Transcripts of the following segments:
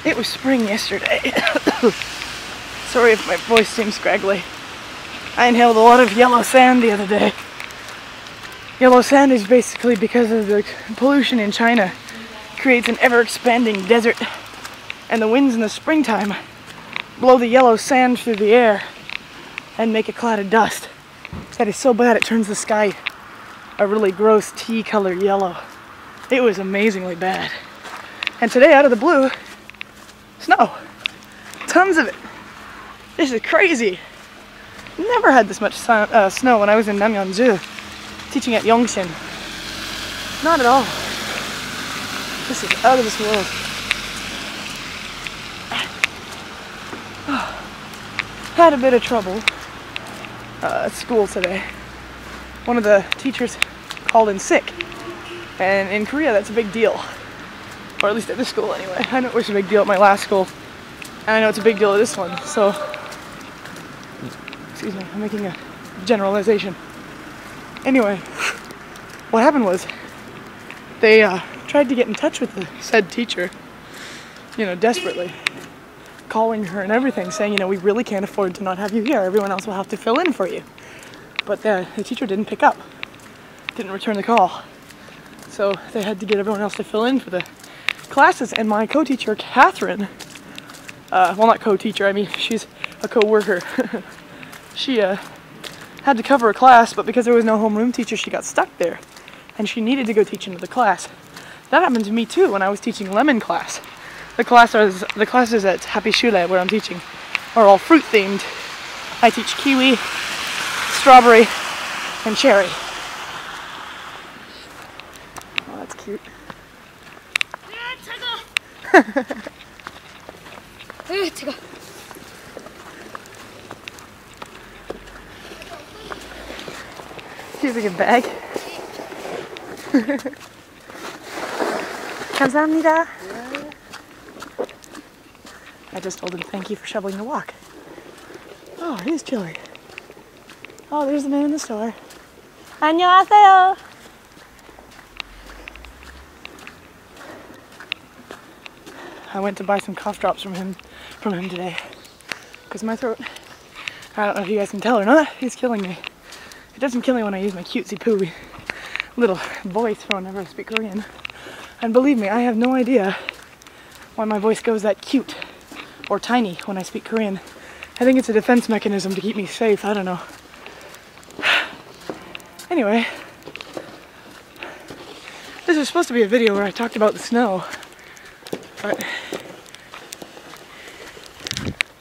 It was spring yesterday. Sorry if my voice seems scraggly. I inhaled a lot of yellow sand the other day. Yellow sand is basically because of the pollution in China. It creates an ever-expanding desert, and the winds in the springtime blow the yellow sand through the air and make a cloud of dust. That is so bad it turns the sky a really gross tea-colored yellow. It was amazingly bad. And today, out of the blue, snow. Tons of it. This is crazy. Never had this much snow when I was in Namyeonju, teaching at Yongsan. Not at all. This is out of this world. Had a bit of trouble at school today. One of the teachers called in sick, and in Korea that's a big deal, or at least at this school anyway. I know it was a big deal at my last school, and I know it's a big deal at this one, so excuse me, I'm making a generalization. Anyway, what happened was they tried to get in touch with the said teacher, you know, desperately, calling her and everything, saying, you know, we really can't afford to not have you here. Everyone else will have to fill in for you. But the teacher didn't pick up, didn't return the call. So they had to get everyone else to fill in for the classes. And my co-teacher, Catherine, well, not co-teacher, I mean, she's a co-worker. She had to cover a class, but because there was no homeroom teacher, she got stuck there. And she needed to go teach another class. That happened to me too when I was teaching lemon class. The classes at Happy Shule, where I'm teaching, are all fruit themed. I teach kiwi, strawberry, and cherry. Oh, that's cute. Using a bag. 감사합니다. I just told him thank you for shoveling the walk. Oh, it is chilly. Oh, there's the man in the store. 안녕하세요. I went to buy some cough drops from him today, because my throat, I don't know if you guys can tell or not, is killing me. It doesn't kill me when I use my cutesy pooey little voice for whenever I speak Korean. And believe me, I have no idea why my voice goes that cute or tiny when I speak Korean. I think it's a defense mechanism to keep me safe, I don't know. Anyway, this was supposed to be a video where I talked about the snow, but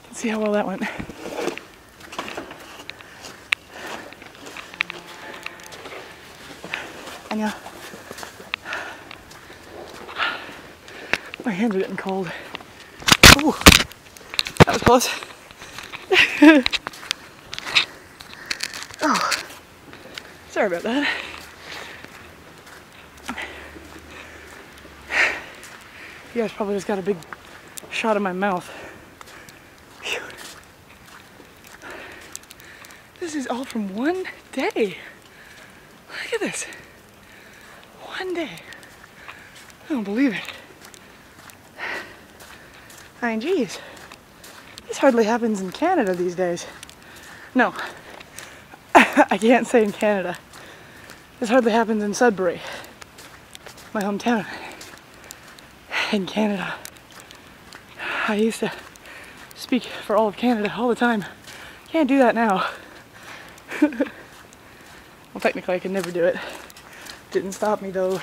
let's see how well that went. Anya. My hands are getting cold. Ooh, that was close. Oh, sorry about that. You guys probably just got a big shot of my mouth. Phew. This is all from one day. Look at this. One day. I don't believe it. I mean, geez. This hardly happens in Canada these days. No. I can't say in Canada. This hardly happens in Sudbury, my hometown, in Canada. I used to speak for all of Canada all the time. Can't do that now. Well, technically I could never do it. Didn't stop me though.